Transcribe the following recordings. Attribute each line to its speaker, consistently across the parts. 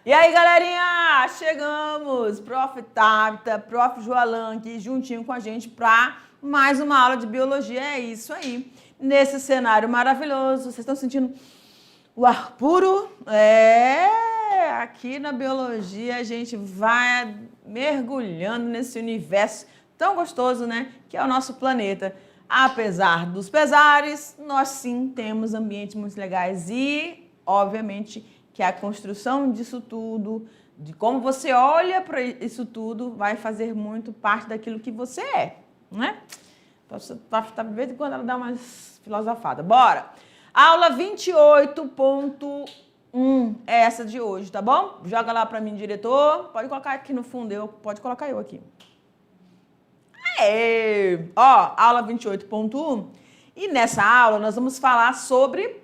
Speaker 1: E aí, galerinha, chegamos! Prof. Tabita, Prof. Joalan aqui juntinho com a gente para mais uma aula de biologia. É isso aí. Nesse cenário maravilhoso, vocês estão sentindo o ar puro? Aqui na biologia a gente vai mergulhando nesse universo tão gostoso, né? Que é o nosso planeta. Apesar dos pesares, nós sim temos ambientes muito legais e, obviamente, que a construção disso tudo, de como você olha para isso tudo, vai fazer muito parte daquilo que você é, né? Então, você tá de vez em quando ela dá umas filosofadas. Bora! Aula 28.1 é essa de hoje, tá bom? Joga lá para mim, diretor. Pode colocar aqui no fundo, pode colocar eu aqui. Aula 28.1. E nessa aula nós vamos falar sobre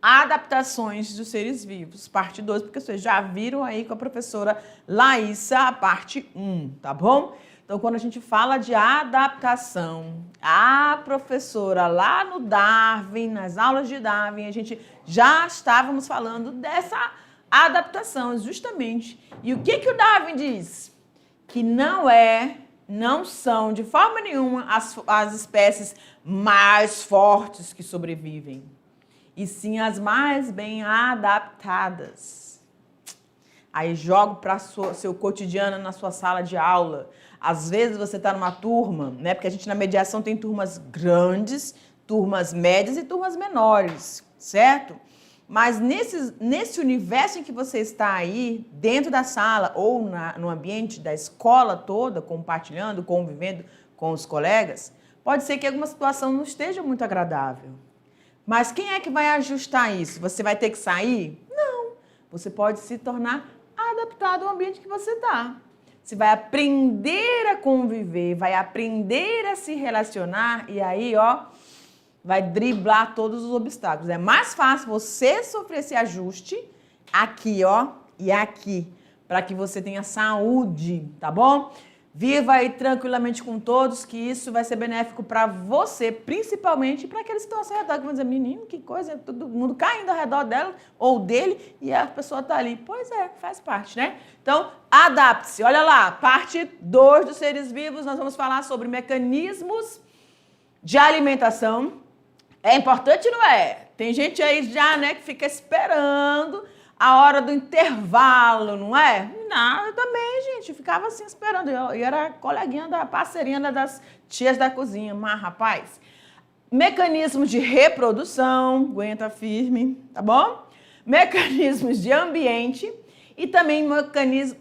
Speaker 1: adaptações dos seres vivos, parte 2, porque vocês já viram aí com a professora Laísa a parte 1, tá bom? Então, quando a gente fala de adaptação, a professora lá no Darwin, nas aulas de Darwin, a gente já estávamos falando dessa adaptação, justamente. E o que o Darwin diz? Que não são de forma nenhuma as espécies mais fortes que sobrevivem, e sim as mais bem adaptadas. Aí jogo para seu cotidiano na sua sala de aula. Às vezes você está numa turma, né? Porque a gente na mediação tem turmas grandes, turmas médias e turmas menores, certo? Mas nesse universo em que você está aí, dentro da sala ou no ambiente da escola toda, compartilhando, convivendo com os colegas, pode ser que alguma situação não esteja muito agradável. Mas quem é que vai ajustar isso? Você vai ter que sair? Não. Você pode se tornar adaptado ao ambiente que você está. Você vai aprender a conviver, vai aprender a se relacionar e aí, vai driblar todos os obstáculos. É mais fácil você sofrer esse ajuste aqui, e aqui, para que você tenha saúde, tá bom? Viva aí tranquilamente com todos, que isso vai ser benéfico para você, principalmente para aqueles que estão ao seu redor, que vão dizer, menino, que coisa, todo mundo caindo ao redor dela ou dele e a pessoa está ali. Pois é, faz parte, né? Então, adapte-se. Olha lá, parte 2 dos seres vivos, nós vamos falar sobre mecanismos de alimentação. É importante, não é? Tem gente aí já, né, que fica esperando a hora do intervalo, não é? Não, eu também, gente, ficava assim esperando. Eu era coleguinha parceirinha das tias da cozinha, mas, rapaz, mecanismos de reprodução, aguenta firme, tá bom? Mecanismos de ambiente e também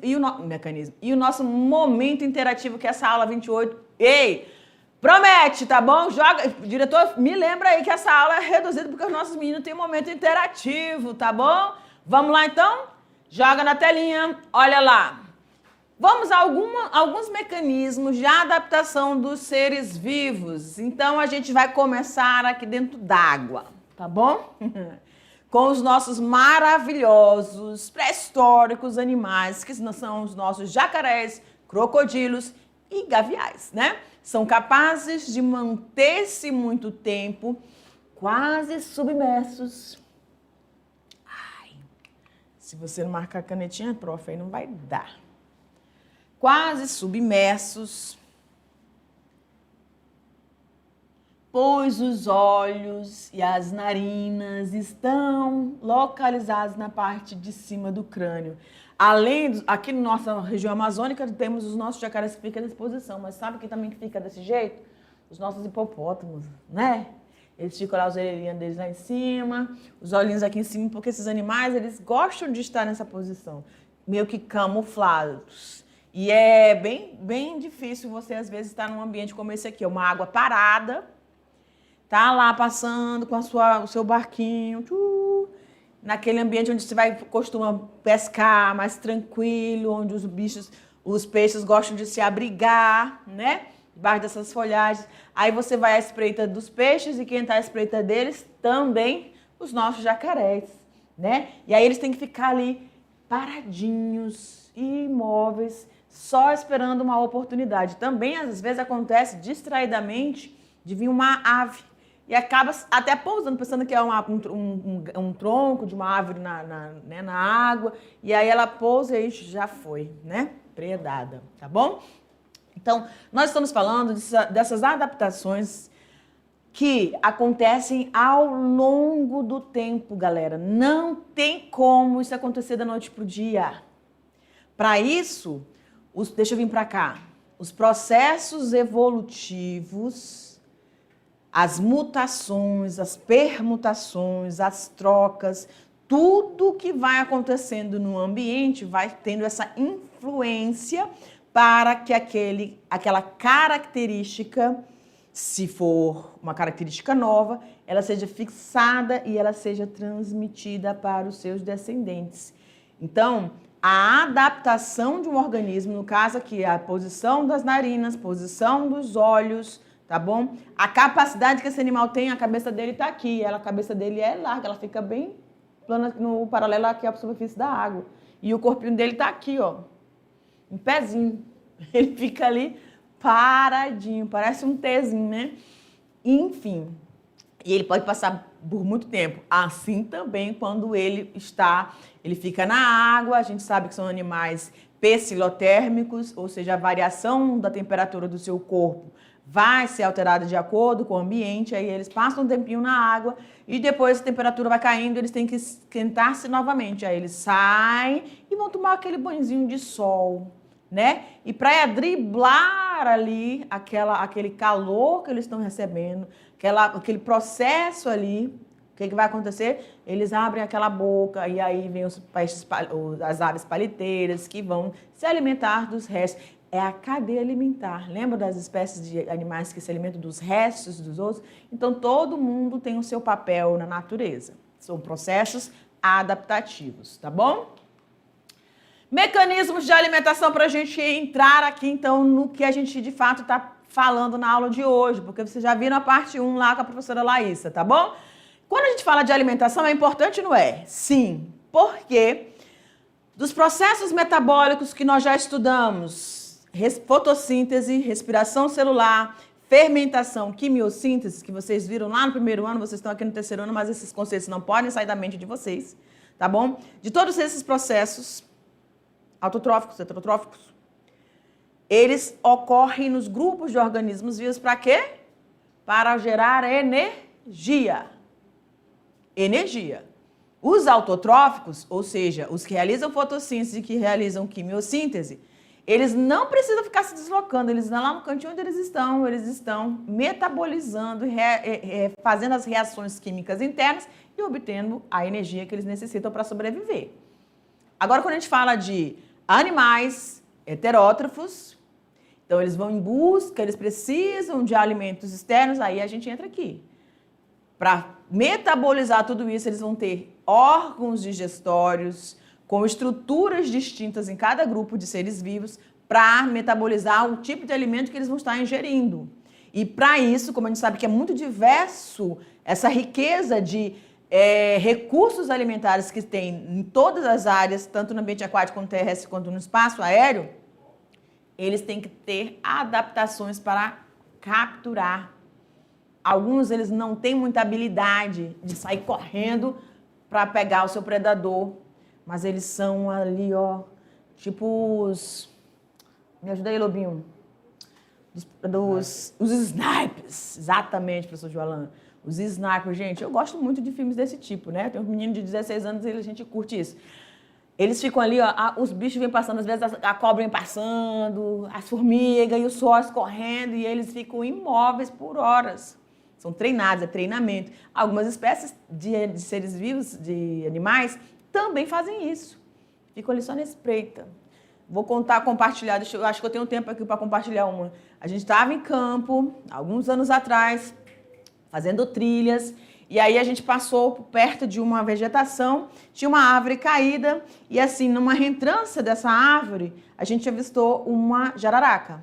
Speaker 1: e o nosso momento interativo, que é essa aula 28. Ei, promete, tá bom? Joga, diretor, me lembra aí que essa aula é reduzida porque os nossos meninos têm um momento interativo, tá bom? Vamos lá, então? Joga na telinha, olha lá. Vamos a alguns mecanismos de adaptação dos seres vivos. Então, a gente vai começar aqui dentro d'água, tá bom? Com os nossos maravilhosos, pré-históricos animais, que são os nossos jacarés, crocodilos e gaviais, né? São capazes de manter-se muito tempo quase submersos. Se você não marcar a canetinha, prof, aí não vai dar. Quase submersos, pois os olhos e as narinas estão localizados na parte de cima do crânio. Aqui na nossa região amazônica, temos os nossos jacarés que ficam nessa posição, mas sabe quem também fica desse jeito? Os nossos hipopótamos, né? Eles ficam lá, os orelhinhos deles lá em cima, os olhinhos aqui em cima, porque esses animais, eles gostam de estar nessa posição, meio que camuflados. E é bem difícil você, às vezes, estar num ambiente como esse aqui, uma água parada, tá lá passando com o seu barquinho, naquele ambiente onde você costuma pescar mais tranquilo, onde os peixes gostam de se abrigar, né? Debaixo dessas folhagens. Aí você vai à espreita dos peixes e quem está à espreita deles também os nossos jacarés, né? E aí eles têm que ficar ali paradinhos, imóveis, só esperando uma oportunidade. Também às vezes acontece distraidamente de vir uma ave e acaba até pousando, pensando que é um tronco de uma árvore na água, e aí ela pousa e já foi, né? Predada, tá bom? Então, nós estamos falando dessas adaptações que acontecem ao longo do tempo, galera. Não tem como isso acontecer da noite para o dia. Para isso, deixa eu vir para cá. Os processos evolutivos, as mutações, as permutações, as trocas, tudo que vai acontecendo no ambiente vai tendo essa influência para que aquela característica, se for uma característica nova, ela seja fixada e ela seja transmitida para os seus descendentes. Então, a adaptação de um organismo, no caso aqui, a posição das narinas, posição dos olhos, tá bom? A capacidade que esse animal tem, a cabeça dele está aqui, a cabeça dele é larga, ela fica bem plana no paralelo aqui à superfície da água. E o corpinho dele está aqui, ó, em pezinho. Ele fica ali paradinho, parece um Tzinho, né? Enfim, e ele pode passar por muito tempo. Assim também quando ele fica na água, a gente sabe que são animais pecilotérmicos, ou seja, a variação da temperatura do seu corpo vai ser alterada de acordo com o ambiente, aí eles passam um tempinho na água e depois a temperatura vai caindo, eles têm que esquentar-se novamente. Aí eles saem e vão tomar aquele banhozinho de sol, né? E para driblar ali aquele calor que eles estão recebendo, aquele processo ali, o que vai acontecer? Eles abrem aquela boca e aí vem as aves paliteiras que vão se alimentar dos restos. É a cadeia alimentar. Lembra das espécies de animais que se alimentam dos restos dos outros? Então, todo mundo tem o seu papel na natureza. São processos adaptativos, tá bom? Mecanismos de alimentação para a gente entrar aqui, então, no que a gente, de fato, está falando na aula de hoje, porque vocês já viram a parte 1 lá com a professora Laísa, tá bom? Quando a gente fala de alimentação, é importante, não é? Sim, porque dos processos metabólicos que nós já estudamos, fotossíntese, respiração celular, fermentação, quimiossíntese, que vocês viram lá no primeiro ano, vocês estão aqui no terceiro ano, mas esses conceitos não podem sair da mente de vocês, tá bom? De todos esses processos, autotróficos, heterotróficos, eles ocorrem nos grupos de organismos vivos para quê? Para gerar energia. Energia. Os autotróficos, ou seja, os que realizam fotossíntese e que realizam quimiossíntese, eles não precisam ficar se deslocando, eles estão lá no cantinho onde eles estão metabolizando, fazendo as reações químicas internas e obtendo a energia que eles necessitam para sobreviver. Agora, quando a gente fala de animais heterótrofos, então eles vão em busca, eles precisam de alimentos externos, aí a gente entra aqui. Para metabolizar tudo isso, eles vão ter órgãos digestórios com estruturas distintas em cada grupo de seres vivos para metabolizar o tipo de alimento que eles vão estar ingerindo. E para isso, como a gente sabe que é muito diverso, essa riqueza de recursos alimentares que tem em todas as áreas, tanto no ambiente aquático quanto terrestre, quanto no espaço aéreo, eles têm que ter adaptações para capturar. Alguns eles não têm muita habilidade de sair correndo para pegar o seu predador, mas eles são ali, ó, tipo os... Me ajuda aí, Lobinho. Os snipers. Exatamente, professor Joalan. Os snipers, gente, eu gosto muito de filmes desse tipo, né? Tem um menino de 16 anos e a gente curte isso. Eles ficam ali, ó, os bichos vêm passando, às vezes a cobra vem passando, as formigas e os sóis correndo, e eles ficam imóveis por horas. São treinados, é treinamento. Algumas espécies de seres vivos, de animais, também fazem isso. Ficam ali só na espreita. Vou compartilhar, acho que eu tenho tempo aqui para compartilhar uma. A gente estava em campo, alguns anos atrás, fazendo trilhas, e aí a gente passou perto de uma vegetação, tinha uma árvore caída, e assim, numa reentrância dessa árvore, a gente avistou uma jararaca.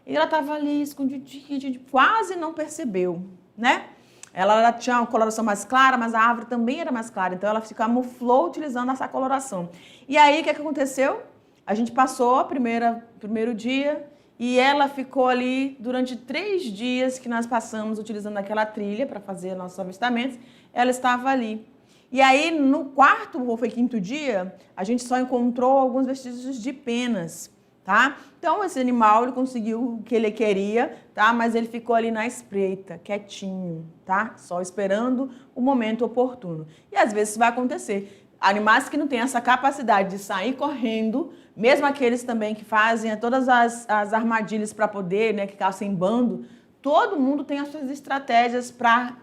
Speaker 1: E ela estava ali escondidinha, a gente quase não percebeu, né? Ela tinha uma coloração mais clara, mas a árvore também era mais clara, então ela se camuflou utilizando essa coloração. E aí, o que aconteceu? A gente passou primeiro dia, e ela ficou ali durante 3 dias que nós passamos utilizando aquela trilha para fazer nossos avistamentos, ela estava ali. E aí, no 4º ou foi 5º dia, a gente só encontrou alguns vestígios de penas, tá? Então, esse animal, ele conseguiu o que ele queria, tá? Mas ele ficou ali na espreita, quietinho, tá? Só esperando o momento oportuno. E às vezes isso vai acontecer. Animais que não têm essa capacidade de sair correndo, mesmo aqueles também que fazem todas as armadilhas para poder, né, que caçam em bando, todo mundo tem as suas estratégias para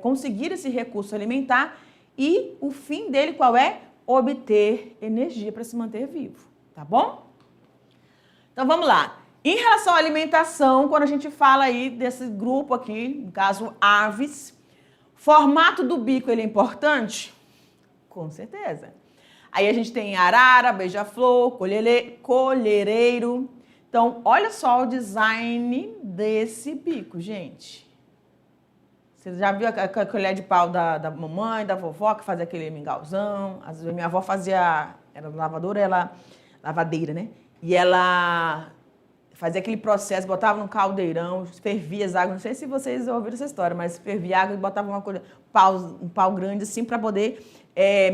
Speaker 1: conseguir esse recurso alimentar e o fim dele qual é? Obter energia para se manter vivo, tá bom? Então vamos lá. Em relação à alimentação, quando a gente fala aí desse grupo aqui, no caso aves, formato do bico ele é importante? Com certeza. Aí a gente tem arara, beija-flor, colhereiro. Então, olha só o design desse bico, gente. Você já viu a colher de pau da mamãe, da vovó, que fazia aquele mingauzão? Às vezes minha avó fazia, era lavadora, lavadeira, né? E ela fazia aquele processo, botava no caldeirão, fervia as águas. Não sei se vocês ouviram essa história, mas fervia água e botava um pau grande assim para poder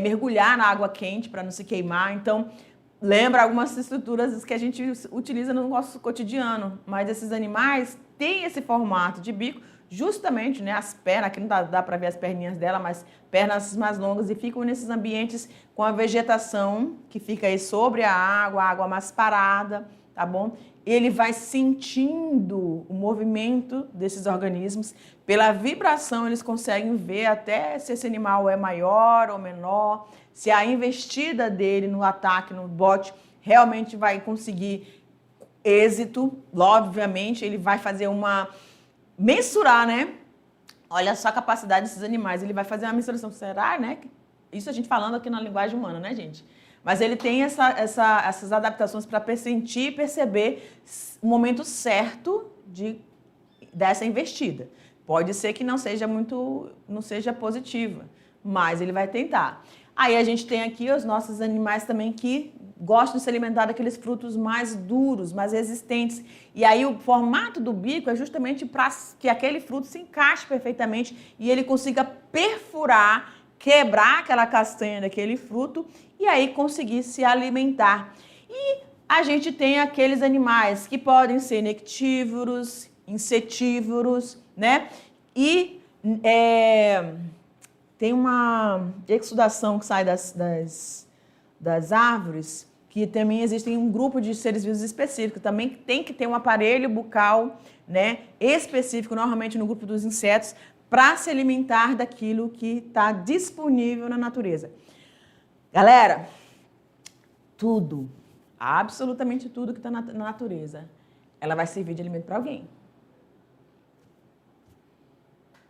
Speaker 1: mergulhar na água quente, para não se queimar. Então, lembra algumas estruturas que a gente utiliza no nosso cotidiano. Mas esses animais têm esse formato de bico, justamente, né, as pernas, aqui não dá para ver as perninhas dela, mas pernas mais longas, e ficam nesses ambientes com a vegetação que fica aí sobre a água mais parada, tá bom? Ele vai sentindo o movimento desses organismos. Pela vibração, eles conseguem ver até se esse animal é maior ou menor, se a investida dele no ataque, no bote, realmente vai conseguir êxito. Obviamente, ele vai fazer mensurar, né? Olha só a capacidade desses animais. Ele vai fazer uma mensuração. Será, né? Isso a gente falando aqui na linguagem humana, né, gente? Mas ele tem essas adaptações para sentir e perceber o momento certo dessa investida. Pode ser que não seja positiva, mas ele vai tentar. Aí a gente tem aqui os nossos animais também que gostam de se alimentar daqueles frutos mais duros, mais resistentes. E aí o formato do bico é justamente para que aquele fruto se encaixe perfeitamente e ele consiga perfurar, quebrar aquela castanha daquele fruto e aí conseguir se alimentar. E a gente tem aqueles animais que podem ser nectívoros, insetívoros, né? E tem uma exudação que sai das árvores, que também existe um grupo de seres vivos específico, também tem que ter um aparelho bucal, né, específico, normalmente no grupo dos insetos, para se alimentar daquilo que está disponível na natureza. Galera, tudo, absolutamente tudo que está na natureza, ela vai servir de alimento para alguém.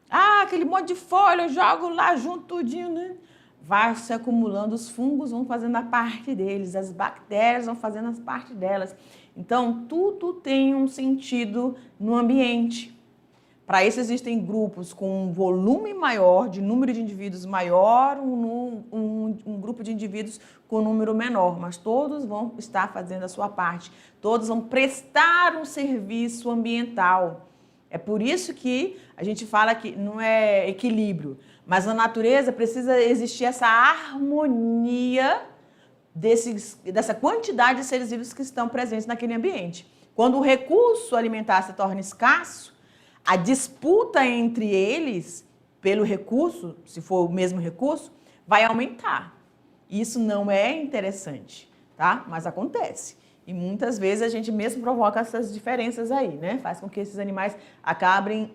Speaker 1: Ah, aquele monte de folha, eu jogo lá junto tudinho, né? Vai se acumulando, os fungos vão fazendo a parte deles, as bactérias vão fazendo a parte delas. Então, tudo tem um sentido no ambiente. Para isso, existem grupos com um volume maior, de número de indivíduos maior, um grupo de indivíduos com um número menor, mas todos vão estar fazendo a sua parte, todos vão prestar um serviço ambiental. É por isso que a gente fala que não é equilíbrio, mas na natureza precisa existir essa harmonia dessa quantidade de seres vivos que estão presentes naquele ambiente. Quando o recurso alimentar se torna escasso, a disputa entre eles pelo recurso, se for o mesmo recurso, vai aumentar. Isso não é interessante, tá? Mas acontece. E muitas vezes a gente mesmo provoca essas diferenças aí, né? Faz com que esses animais acabem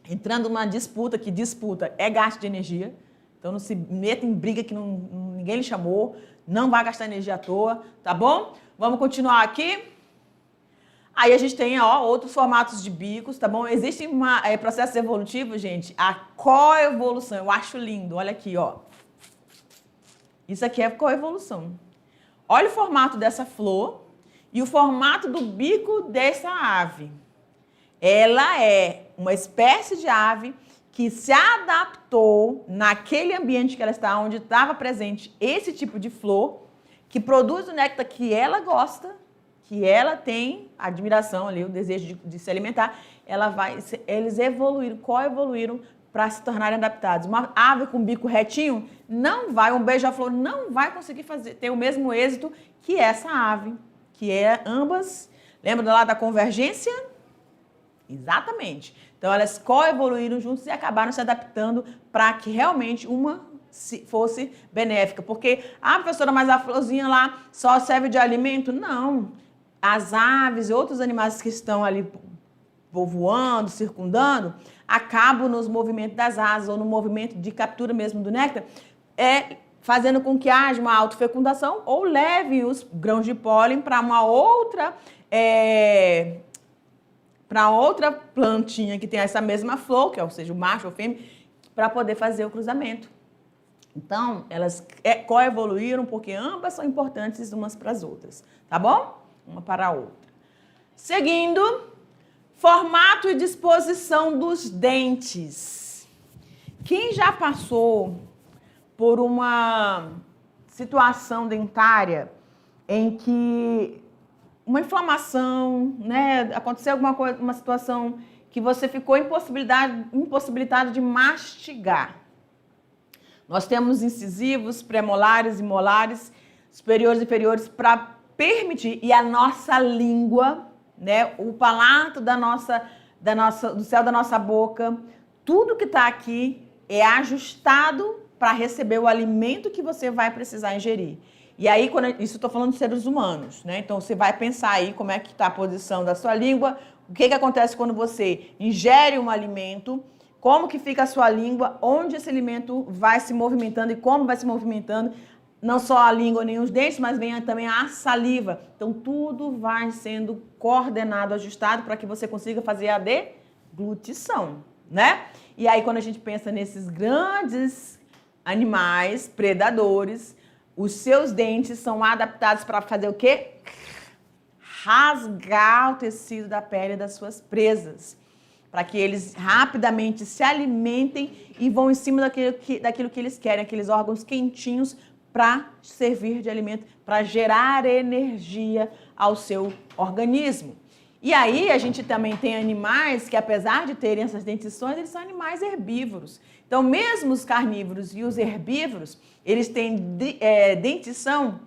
Speaker 1: entrando numa disputa, que disputa é gasto de energia. Então não se meta em briga que ninguém lhe chamou, não vai gastar energia à toa, tá bom? Vamos continuar aqui. Aí a gente tem, ó, outros formatos de bicos, tá bom? Existe processos evolutivos, gente, a coevolução, eu acho lindo, olha aqui, ó. Isso aqui é coevolução. Olha o formato dessa flor e o formato do bico dessa ave. Ela é uma espécie de ave que se adaptou naquele ambiente que ela está, onde estava presente esse tipo de flor, que produz o néctar que ela gosta, que ela tem admiração ali, o desejo de se alimentar, eles evoluíram, coevoluíram para se tornarem adaptados. Uma ave com bico retinho um beija-flor não vai conseguir ter o mesmo êxito que essa ave, que é ambas. Lembra lá da convergência? Exatamente. Então, elas coevoluíram juntos e acabaram se adaptando para que realmente uma fosse benéfica. Porque, professora, mas a florzinha lá só serve de alimento? Não. As aves e outros animais que estão ali voando, circundando, acabam nos movimentos das asas ou no movimento de captura mesmo do néctar, fazendo com que haja uma autofecundação ou leve os grãos de pólen para uma outra plantinha que tem essa mesma flor, que é, ou seja, o macho ou fêmea, para poder fazer o cruzamento. Então, elas coevoluíram porque ambas são importantes umas para as outras, tá bom? Uma para a outra. Seguindo, formato e disposição dos dentes. Quem já passou por uma situação dentária em que uma inflamação, né, aconteceu alguma coisa, uma situação que você ficou impossibilitado de mastigar. Nós temos incisivos, premolares e molares, superiores e inferiores, para permitir, e a nossa língua, né, o palato do céu da nossa boca, tudo que está aqui é ajustado para receber o alimento que você vai precisar ingerir. E aí, isso eu estou falando de seres humanos, né? Então, você vai pensar aí como é que está a posição da sua língua, o que acontece quando você ingere um alimento, como que fica a sua língua, onde esse alimento vai se movimentando e como vai se movimentando, não só a língua nem os dentes, mas vem também a saliva. Então, tudo vai sendo coordenado, ajustado para que você consiga fazer a deglutição, né? E aí, quando a gente pensa nesses grandes animais predadores, os seus dentes são adaptados para fazer o quê? Rasgar o tecido da pele das suas presas, para que eles rapidamente se alimentem e vão em cima daquilo que eles querem, aqueles órgãos quentinhos para servir de alimento, para gerar energia ao seu organismo. E aí a gente também tem animais que, apesar de terem essas dentições, eles são animais herbívoros. Então, mesmo os carnívoros e os herbívoros, eles têm dentição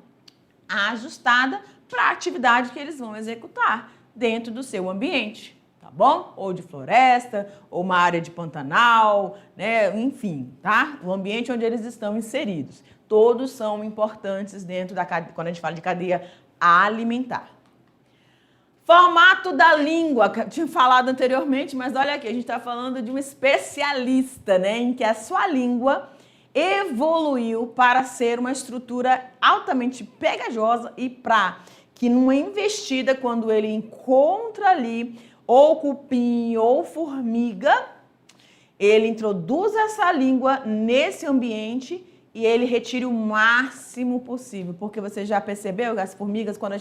Speaker 1: ajustada para a atividade que eles vão executar dentro do seu ambiente, tá bom? Ou de floresta, ou uma área de pantanal, né? Enfim, tá? O ambiente onde eles estão inseridos. Todos são importantes dentro da cadeia, quando a gente fala de cadeia alimentar. Formato da língua, que eu tinha falado anteriormente, mas olha aqui, a gente está falando de um especialista, né, em que a sua língua evoluiu para ser uma estrutura altamente pegajosa e para que numa investida, quando ele encontra ali ou cupim ou formiga, ele introduz essa língua nesse ambiente e ele retire o máximo possível, porque você já percebeu, as formigas, quando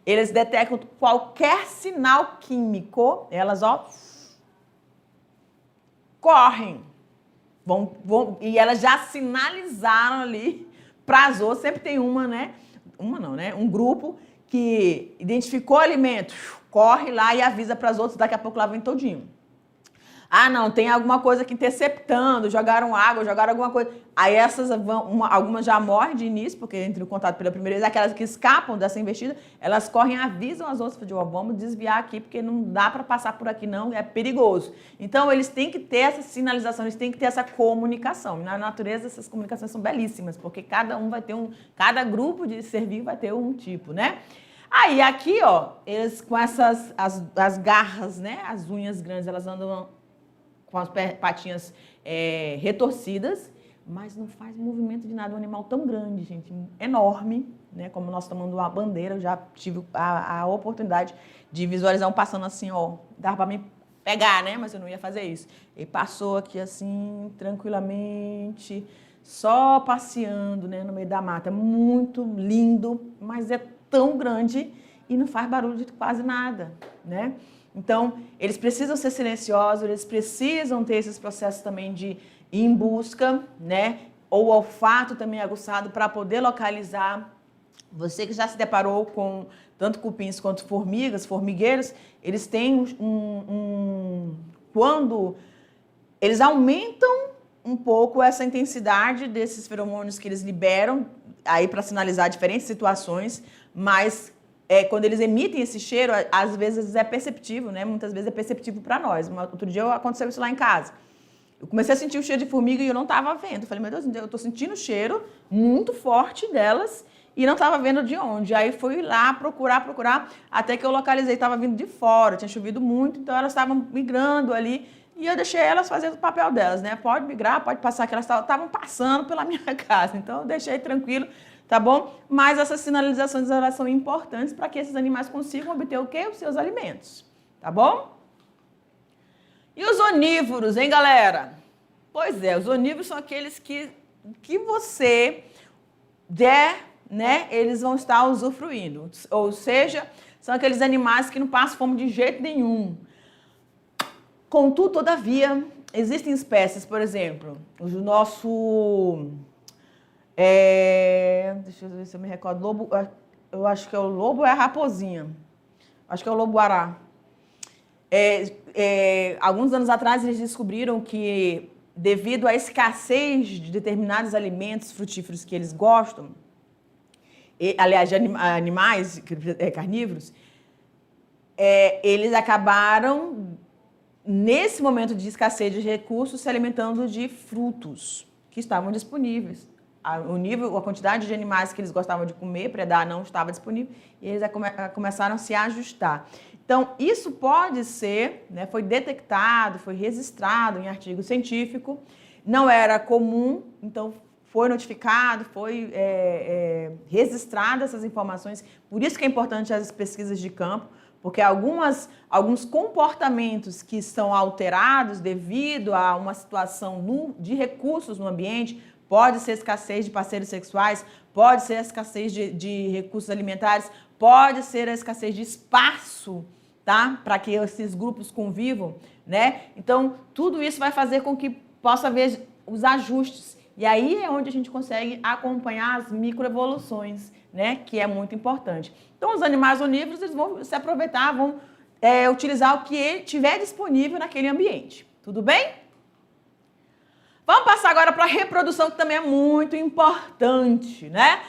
Speaker 1: eles detectam qualquer sinal químico, elas, correm. E elas já sinalizaram ali para as outras, sempre tem uma, né? Uma não, né? Um grupo que identificou o alimento, corre lá e avisa para as outras, daqui a pouco lá vem todinho. Não, tem alguma coisa aqui interceptando, jogaram água, jogaram alguma coisa. Aí essas algumas já morrem de início, porque entram em contato pela primeira vez, aquelas que escapam dessa investida, elas correm e avisam as outras, vamos desviar aqui, porque não dá para passar por aqui não, é perigoso. Então, eles têm que ter essa sinalização, eles têm que ter essa comunicação. E na natureza, essas comunicações são belíssimas, porque cada grupo de ser vivo vai ter um tipo, né? Aí, aqui, eles com as garras, né, as unhas grandes, elas andam com as patinhas retorcidas, mas não faz movimento de nada. Um animal tão grande, gente, enorme, né? Como nós tomando uma bandeira, eu já tive a oportunidade de visualizar um passando assim, dava para me pegar, né? Mas eu não ia fazer isso. Ele passou aqui assim, tranquilamente, só passeando, né, no meio da mata. Muito lindo, mas é tão grande e não faz barulho de quase nada, né? Então, eles precisam ser silenciosos, eles precisam ter esses processos também de ir em busca, né? Ou olfato também aguçado para poder localizar Você que já se deparou com tanto cupins quanto formigas, formigueiros, eles têm quando eles aumentam um pouco essa intensidade desses feromônios que eles liberam aí para sinalizar diferentes situações, mas quando eles emitem esse cheiro, às vezes é perceptível, né? Muitas vezes é perceptível para nós. Outro dia aconteceu isso lá em casa. Eu comecei a sentir o cheiro de formiga e eu não estava vendo. Eu falei, meu Deus, eu estou sentindo o cheiro muito forte delas e não estava vendo de onde. Aí fui lá procurar, até que eu localizei, estava vindo de fora, tinha chovido muito, então elas estavam migrando ali e eu deixei elas fazendo o papel delas, né? Pode migrar, pode passar, que elas estavam passando pela minha casa, então eu deixei tranquilo, tá bom? Mas essas sinalizações, elas são importantes para que esses animais consigam obter o quê? Os seus alimentos, tá bom? E os onívoros, hein, galera? Pois é, os onívoros são aqueles que você der, né, eles vão estar usufruindo. Ou seja, são aqueles animais que não passam fome de jeito nenhum. Contudo, todavia, existem espécies, por exemplo, o nosso... deixa eu ver se eu me recordo. Lobo, eu acho que é o lobo ou é a raposinha? Acho que é o lobo-guará. Alguns anos atrás, eles descobriram que, devido à escassez de determinados alimentos frutíferos que eles gostam, aliás, de animais carnívoros, eles acabaram, nesse momento de escassez de recursos, se alimentando de frutos que estavam disponíveis. A quantidade de animais que eles gostavam de comer, predar, não estava disponível, e eles começaram a se ajustar. Então, isso pode ser, né, foi detectado, foi registrado em artigo científico, não era comum, então foi notificado, foi registrado essas informações, por isso que é importante as pesquisas de campo, porque alguns comportamentos que são alterados devido a uma situação de recursos no ambiente, pode ser escassez de parceiros sexuais, pode ser a escassez de recursos alimentares, pode ser a escassez de espaço, tá? Para que esses grupos convivam, né? Então, tudo isso vai fazer com que possa haver os ajustes. E aí é onde a gente consegue acompanhar as microevoluções, né? Que é muito importante. Então, os animais onívoros, eles vão se aproveitar, vão utilizar o que tiver disponível naquele ambiente. Tudo bem? Vamos passar agora para a reprodução, que também é muito importante, né?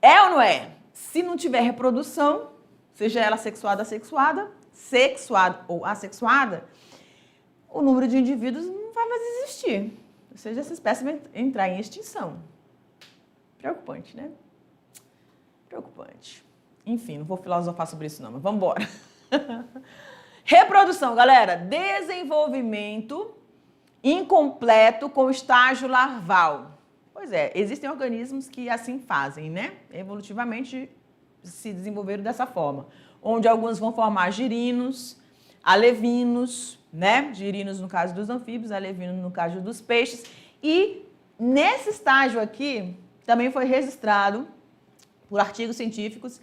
Speaker 1: É ou não é? Se não tiver reprodução, seja ela sexuada ou assexuada, o número de indivíduos não vai mais existir. Ou seja, essa espécie vai entrar em extinção. Preocupante, né? Preocupante. Enfim, não vou filosofar sobre isso não, mas vamos embora. Reprodução, galera. Desenvolvimento incompleto com estágio larval. Pois é, existem organismos que assim fazem, né? Evolutivamente se desenvolveram dessa forma. Onde alguns vão formar girinos, alevinos, né? Girinos no caso dos anfíbios, alevinos no caso dos peixes. E nesse estágio aqui, também foi registrado por artigos científicos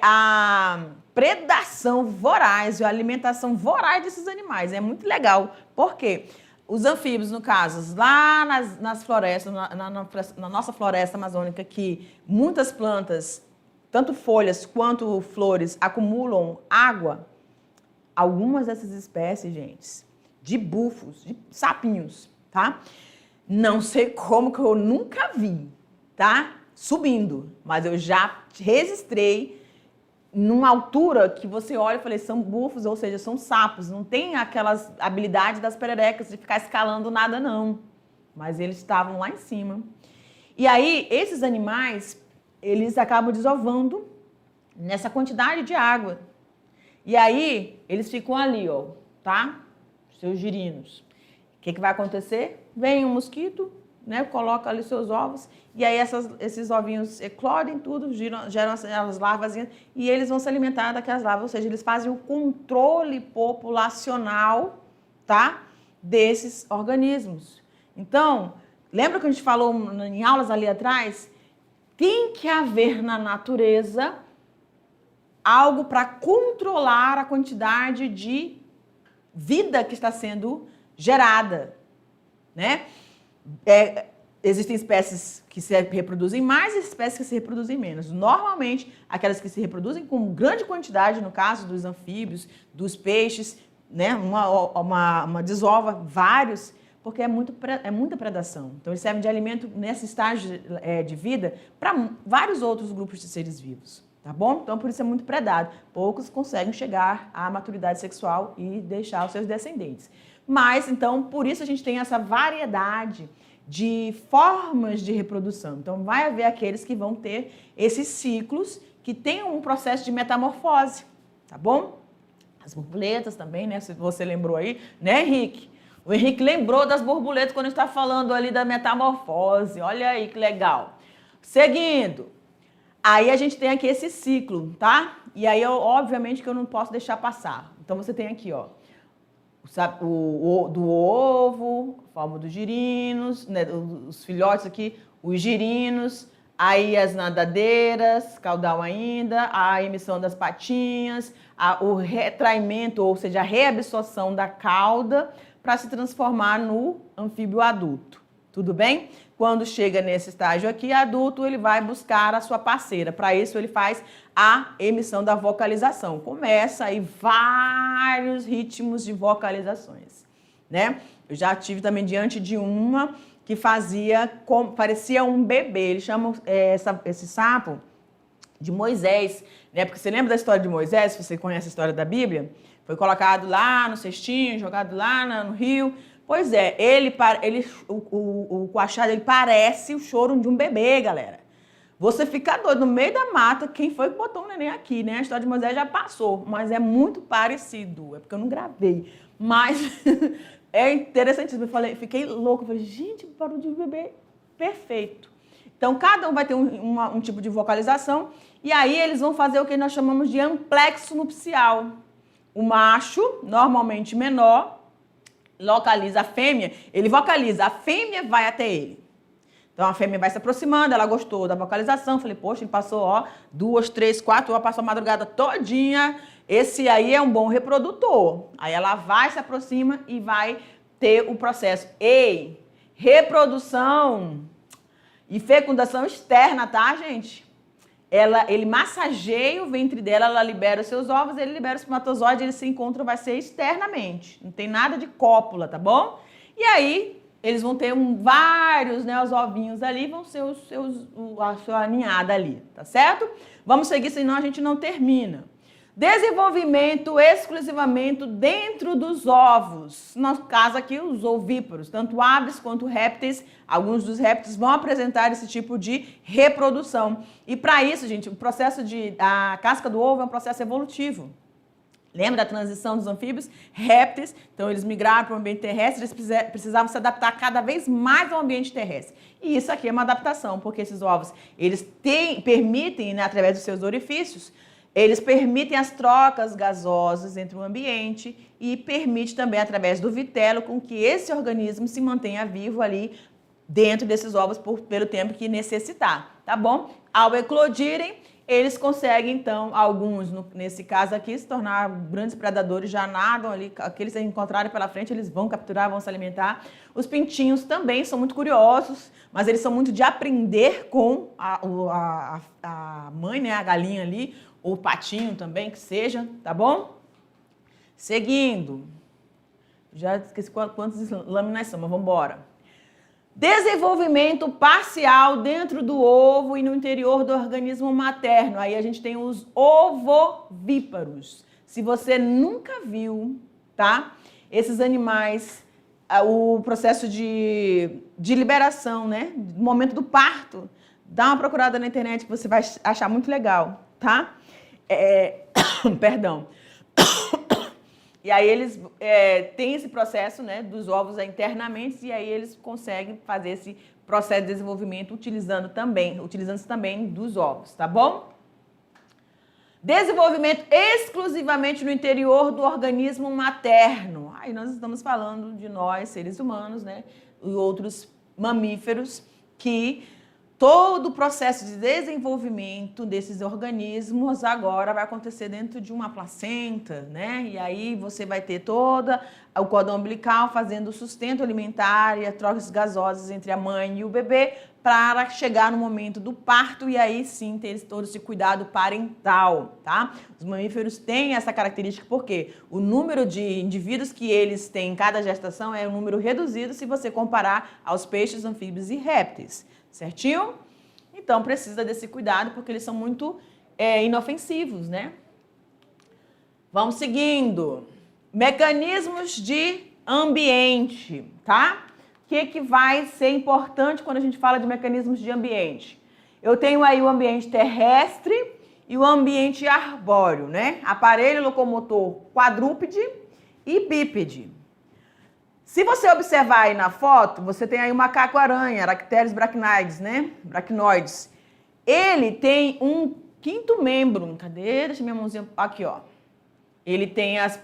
Speaker 1: a predação voraz e a alimentação voraz desses animais. É muito legal. Por quê? Os anfíbios, no caso, lá nas florestas, na nossa floresta amazônica, que muitas plantas, tanto folhas quanto flores, acumulam água, algumas dessas espécies, gente, de búfalos, de sapinhos, tá? Não sei como, que eu nunca vi, tá? Subindo, mas eu já registrei numa altura que você olha e falei, são búfalos, ou seja, são sapos, não tem aquelas habilidades das pererecas de ficar escalando nada, não. Mas eles estavam lá em cima. E aí, esses animais, eles acabam desovando nessa quantidade de água. E aí, eles ficam ali, ó, tá? Seus girinos. O que vai acontecer? Vem um mosquito, né, coloca ali seus ovos, e aí esses ovinhos eclodem tudo, geram as larvas, e eles vão se alimentar daquelas larvas, ou seja, eles fazem o controle populacional, tá, desses organismos. Então, lembra que a gente falou em aulas ali atrás? Tem que haver na natureza algo para controlar a quantidade de vida que está sendo gerada, né? existem espécies que se reproduzem mais e espécies que se reproduzem menos. Normalmente, aquelas que se reproduzem com grande quantidade, no caso dos anfíbios, dos peixes, né? Uma desova vários, porque é muita predação. Então, eles servem de alimento nesse estágio de vida para vários outros grupos de seres vivos, tá bom? Então, por isso é muito predado. Poucos conseguem chegar à maturidade sexual e deixar os seus descendentes. Mas, então, por isso a gente tem essa variedade de formas de reprodução. Então, vai haver aqueles que vão ter esses ciclos que têm um processo de metamorfose, tá bom? As borboletas também, né? Se você lembrou aí, né, Henrique? O Henrique lembrou das borboletas quando está falando ali da metamorfose. Olha aí que legal. Seguindo. Aí a gente tem aqui esse ciclo, tá? E aí, obviamente, que eu não posso deixar passar. Então, você tem aqui, ó, do ovo, a forma dos girinos, né, os filhotes aqui, os girinos, aí as nadadeiras, caudal ainda, a emissão das patinhas, o retraimento, ou seja, a reabsorção da cauda para se transformar no anfíbio adulto. Tudo bem? Quando chega nesse estágio aqui, adulto, ele vai buscar a sua parceira. Para isso, ele faz a emissão da vocalização. Começa aí vários ritmos de vocalizações, né? Eu já tive também diante de uma que parecia um bebê. Eles chamam esse sapo de Moisés, né? Porque você lembra da história de Moisés, se você conhece a história da Bíblia? Foi colocado lá no cestinho, jogado lá no rio. Pois é, o coachado, ele parece o choro de um bebê, galera. Você fica doido no meio da mata, quem foi que botou um neném aqui, né? A história de Moisés já passou, mas é muito parecido. É porque eu não gravei. Mas é interessantíssimo. Fiquei louco. Falei, gente, barulho de bebê perfeito. Então, cada um vai ter um tipo de vocalização. E aí, eles vão fazer o que nós chamamos de amplexo nupcial. O macho, normalmente menor, localiza a fêmea, ele vocaliza, a fêmea vai até ele. Então, a fêmea vai se aproximando, ela gostou da vocalização, falei, poxa, ele passou, 2, 3, 4 horas, passou a madrugada todinha, esse aí é um bom reprodutor. Aí ela vai, se aproxima e vai ter o processo. Reprodução e fecundação externa, tá, gente? Ele massageia o ventre dela, ela libera os seus ovos, ele libera o espermatozoide, ele se encontra, vai ser externamente. Não tem nada de cópula, tá bom? E aí, eles vão ter vários, né, os ovinhos ali, vão ser a sua ninhada ali, tá certo? Vamos seguir, senão a gente não termina. Desenvolvimento exclusivamente dentro dos ovos. No caso aqui, os ovíparos, tanto aves quanto répteis, alguns dos répteis vão apresentar esse tipo de reprodução. E para isso, gente, o processo a casca do ovo é um processo evolutivo. Lembra da transição dos anfíbios? Répteis, então eles migraram para o ambiente terrestre, eles precisavam se adaptar cada vez mais ao ambiente terrestre. E isso aqui é uma adaptação, porque esses ovos, eles permitem, né, através dos seus orifícios, eles permitem as trocas gasosas entre o ambiente e permite também, através do vitelo, com que esse organismo se mantenha vivo ali dentro desses ovos pelo tempo que necessitar, tá bom? Ao eclodirem, eles conseguem, então, alguns, nesse caso aqui, se tornar grandes predadores, já nadam ali, aqueles que encontrarem pela frente, eles vão capturar, vão se alimentar. Os pintinhos também são muito curiosos, mas eles são muito de aprender com a mãe, né, a galinha ali, ou patinho também, que seja, tá bom? Seguindo. Já esqueci quantas lâminas são, mas vamos embora. Desenvolvimento parcial dentro do ovo e no interior do organismo materno. Aí a gente tem os ovovíparos. Se você nunca viu, tá? Esses animais, o processo de liberação, né? No momento do parto, dá uma procurada na internet que você vai achar muito legal, tá? Perdão. E aí eles têm esse processo, né, dos ovos internamente, e aí eles conseguem fazer esse processo de desenvolvimento utilizando-se também dos ovos, tá bom? Desenvolvimento exclusivamente no interior do organismo materno. Aí nós estamos falando de nós, seres humanos, né, e outros mamíferos que todo o processo de desenvolvimento desses organismos agora vai acontecer dentro de uma placenta, né? E aí você vai ter toda o cordão umbilical fazendo o sustento alimentar e as trocas gasosas entre a mãe e o bebê para chegar no momento do parto e aí sim ter todo esse cuidado parental, tá? Os mamíferos têm essa característica porque o número de indivíduos que eles têm em cada gestação é um número reduzido se você comparar aos peixes, anfíbios e répteis. Certinho? Então, precisa desse cuidado porque eles são muito inofensivos, né? Vamos seguindo. Mecanismos de ambiente, tá? O que vai ser importante quando a gente fala de mecanismos de ambiente? Eu tenho aí o ambiente terrestre e o ambiente arbóreo, né? Aparelho locomotor quadrúpede e bípede. Se você observar aí na foto, você tem aí o macaco-aranha, Aracteris brachnoides, né? Brachnoides. Ele tem um quinto membro. Cadê? Deixa minha mãozinha aqui, ó. Ele tem os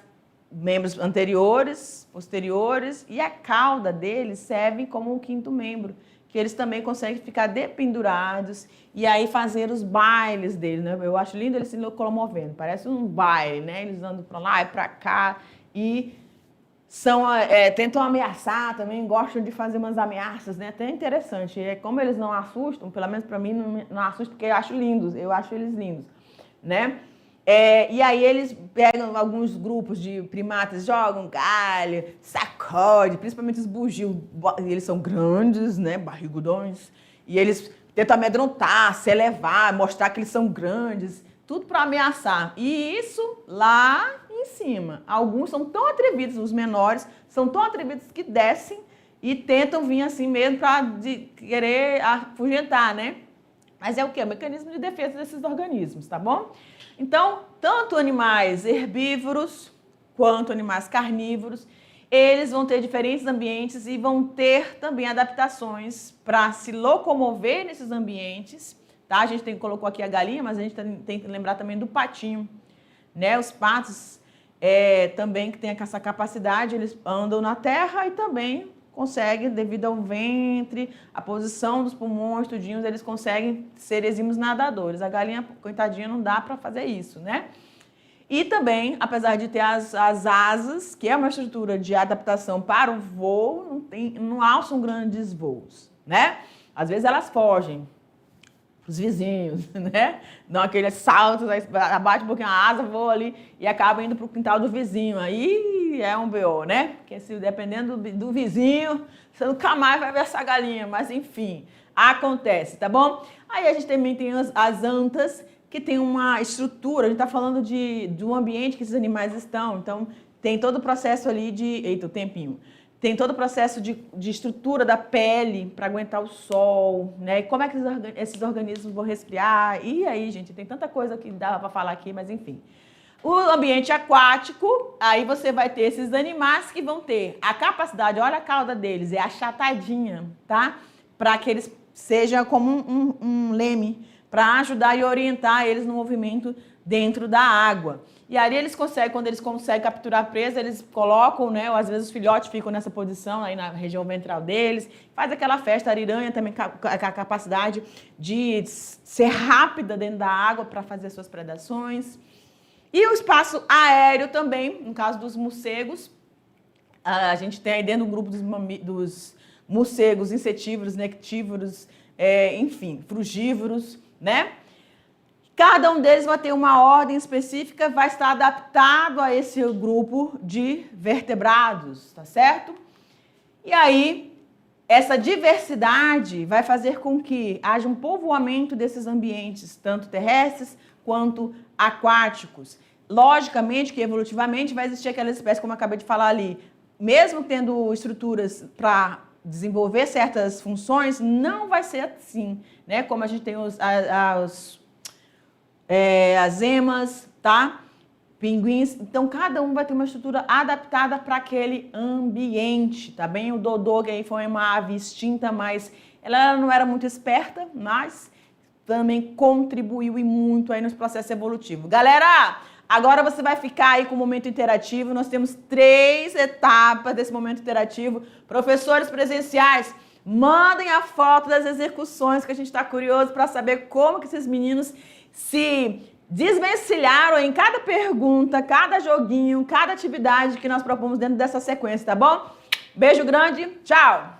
Speaker 1: membros anteriores, posteriores e a cauda dele serve como um quinto membro, que eles também conseguem ficar dependurados e aí fazer os bailes dele, né? Eu acho lindo eles se locomovendo, parece um baile, né? Eles andam para lá e para cá e tentam ameaçar também, gostam de fazer umas ameaças, né? Até interessante. Como eles não assustam, pelo menos para mim não assustam, porque eu acho eles lindos, né? E aí eles pegam alguns grupos de primatas, jogam galho, sacode, principalmente os bugios, eles são grandes, né? Barrigudões, e eles tentam amedrontar, se elevar, mostrar que eles são grandes, tudo para ameaçar. E isso lá em cima. Alguns são tão atrevidos, os menores, são tão atrevidos que descem e tentam vir assim mesmo para querer afugentar, né? Mas é o quê? O mecanismo de defesa desses organismos, tá bom? Então, tanto animais herbívoros quanto animais carnívoros, eles vão ter diferentes ambientes e vão ter também adaptações para se locomover nesses ambientes, tá? A gente colocou aqui a galinha, mas a gente tem que lembrar também do patinho, né? Os patos também que têm essa capacidade, eles andam na terra e também conseguem, devido ao ventre, a posição dos pulmões, tudinhos, eles conseguem ser exímios nadadores. A galinha, coitadinha, não dá para fazer isso, né? E também, apesar de ter as asas, que é uma estrutura de adaptação para o voo, não alçam grandes voos, né? Às vezes elas fogem os vizinhos, né? Dão aqueles saltos, abate um pouquinho a asa, voa ali e acaba indo para o quintal do vizinho. Aí é um BO, né? Porque se dependendo do vizinho, você nunca mais vai ver essa galinha. Mas enfim, acontece, tá bom? Aí a gente também tem as antas, que tem uma estrutura. A gente está falando de um ambiente que esses animais estão. Então, tem todo o processo ali de... Eita, o tempinho. Tem todo o processo de estrutura da pele para aguentar o sol, né? E como é que esses organismos vão respirar? E aí, gente, tem tanta coisa que dá para falar aqui, mas enfim. O ambiente aquático, aí você vai ter esses animais que vão ter a capacidade, olha a cauda deles, é achatadinha, tá? Para que eles sejam como um leme, para ajudar e orientar eles no movimento dentro da água. E aí eles conseguem, quando eles conseguem capturar a presa, eles colocam, né? Ou às vezes os filhotes ficam nessa posição aí na região ventral deles, faz aquela festa. A ariranha também com a capacidade de ser rápida dentro da água para fazer suas predações. E o espaço aéreo também, no caso dos morcegos, a gente tem aí dentro do grupo dos morcegos insetívoros, nectívoros, enfim, frugívoros, né? Cada um deles vai ter uma ordem específica, vai estar adaptado a esse grupo de vertebrados, tá certo? E aí, essa diversidade vai fazer com que haja um povoamento desses ambientes, tanto terrestres quanto aquáticos. Logicamente que evolutivamente vai existir aquela espécie, como eu acabei de falar ali, mesmo tendo estruturas para desenvolver certas funções, não vai ser assim, né? Como a gente tem as emas, tá? Pinguins. Então, cada um vai ter uma estrutura adaptada para aquele ambiente, tá bem? O dodô, que aí foi uma ave extinta, mas ela não era muito esperta, mas também contribuiu e muito aí nos processos evolutivos. Galera, agora você vai ficar aí com o momento interativo. Nós temos 3 etapas desse momento interativo. Professores presenciais, Mandem a foto das execuções, que a gente está curioso para saber como que esses meninos se desvencilharam em cada pergunta, cada joguinho, cada atividade que nós propomos dentro dessa sequência, tá bom? Beijo grande, tchau!